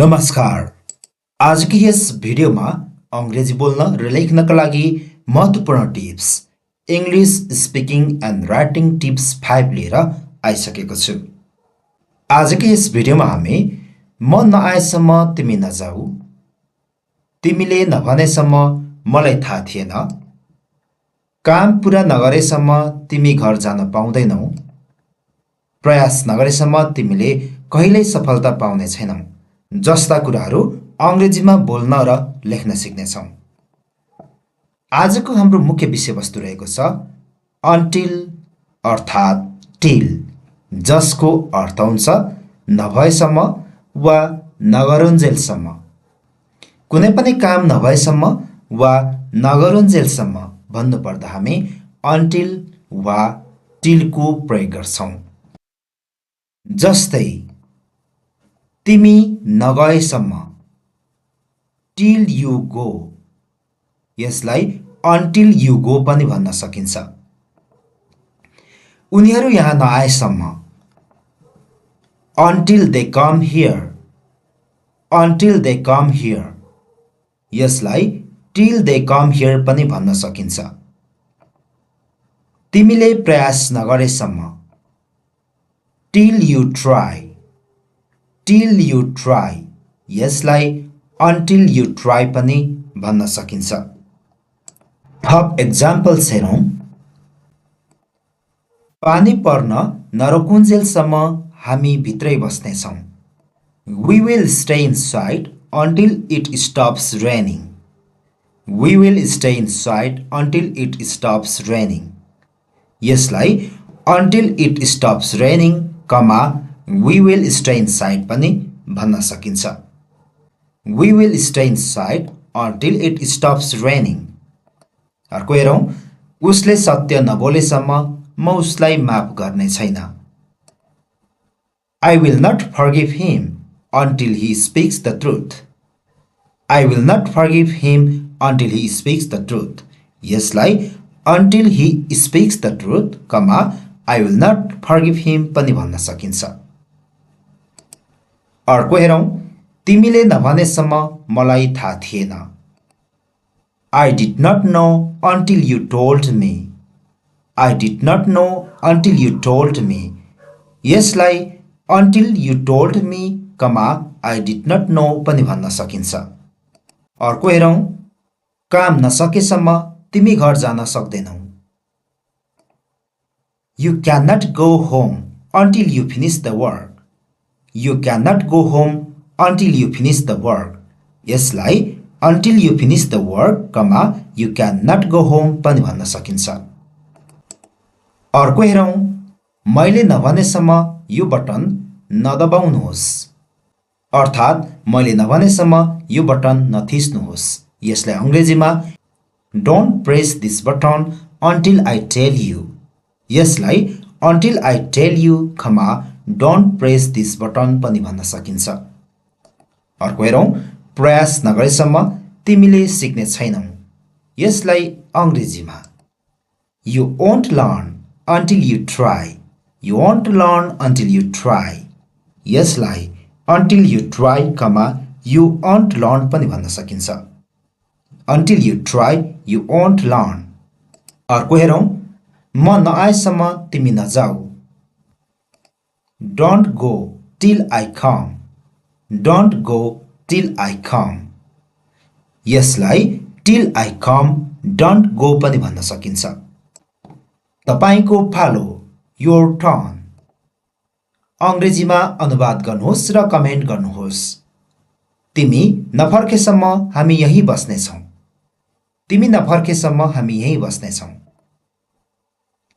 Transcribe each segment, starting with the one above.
नमस्कार। आजको यस भिडियोमा अंग्रेजी बोल्न र लेख्नका लागि महत्त्वपूर्ण tips English speaking and writing tips 5 लिएर आइसकेको छु। आजको यस भिडियोमा हामी म नआएसम्म तिमी नजाऊ, तिमीले नभनेसम्म मलाई थाहा थिएन, काम पूरा नगरेसम्म तिमी घर जान पाउँदैनौ, प्रयास नगरेसम्म तिमीले कहिल्यै सफलता पाउने छैनौ जस्ता कुराहरू अंग्रेजीमा बोल्न र लेख्न सिक्नेछौँ। आजको हाम्रो मुख्य विषयवस्तु रहेको छ अन्टिल अर्थात् टिल, जसको अर्थ हुन्छ नभएसम्म वा नगरुन्जेलसम्म। कुनै पनि काम नभएसम्म वा नगरुन्जेलसम्म भन्नुपर्दा हामी अन्टिल वा टिलको प्रयोग गर्छौँ। जस्तै तिमी नगएसम्म, टिल यु गो, यसलाई अन्टिल यु गो पनि भन्न सकिन्छ। उनीहरू यहाँ नआएसम्म, until they come here, until they come here, यसलाई टिल दे कम हियर पनि भन्न सकिन्छ। तिमीले प्रयास नगरेसम्म, till you try, till you try, यसलाई अन्टिल यु ट्राई पनि भन्न सकिन्छ। थप एक्जाम्पल्स हेरौँ। पानी पर्न नरोकुन्जेलसम्म हामी भित्रै बस्नेछौँ। We will stay inside until it stops raining. We will stay inside until it stops raining. यसलाई until it stops raining, we will stay inside पनि भन्न सकिन्छ। We will stay inside until it stops raining. अर्को हेरौँ। उसले सत्य नबोलेसम्म म उसलाई माफ गर्ने छैन। I will not forgive him until he speaks the truth. I will not forgive him until he speaks the truth. यसलाई until he speaks the truth, I will not forgive him पनि भन्न सकिन्छ। अर्को हेरौँ। तिमीले नभनेसम्म मलाई थाहा थिएन। I did not know until you told me. I did not know until you told me. यसलाई until you told me, I did not know पनि भन्न सकिन्छ। अर्को हेरौँ। काम नसकेसम्म तिमी घर जान सक्दैनौ। You cannot go home until you finish the work. You cannot go home until you finish the work. यसलाई until you finish the work, you cannot go home पनि भन्न सकिन्छ। अर्को हेरौँ। मैले नभनेसम्म यो बटन नदबाउनुहोस्, अर्थात् मैले नभनेसम्म यो बटन नथिच्नुहोस्। यसलाई अंग्रेजीमा Don't press this button until I tell you. यसलाई until I tell you, don't press this button पनि भन्न सकिन्छ। अर्को हेरौँ। प्रयास नगरेसम्म तिमीले सिक्ने छैनौ। यसलाई अंग्रेजीमा You won't learn until you try. You won't learn until you try. यसलाई until you try, you won't learn पनि भन्न सकिन्छ। Until you try, you won't learn. अर्को हेरौँ। म नआएसम्म तिमी नजाऊ। Don't go till I come. Don't go till I come. यसलाई till I come, don't go पनि भन्न सकिन्छ। तपाईको पालो, your turn. अंग्रेजीमा अनुवाद गर्नुहोस् र कमेन्ट गर्नुहोस्। तिमी नफर्केसम्म हामी यही बस्नेछौँ। तिमी नफर्केसम्म हामी यही बस्नेछौँ।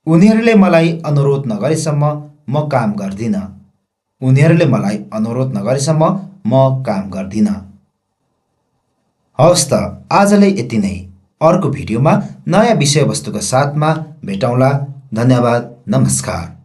उनीहरूले मलाई अनुरोध नगरेसम्म म काम गर्दिन। उनीहरूले मलाई अनुरोध नगरेसम्म म काम गर्दिन। हवस् त आजलाई यति नै। अर्को भिडियोमा नयाँ विषयवस्तुका साथमा भेटौँला। धन्यवाद। नमस्कार।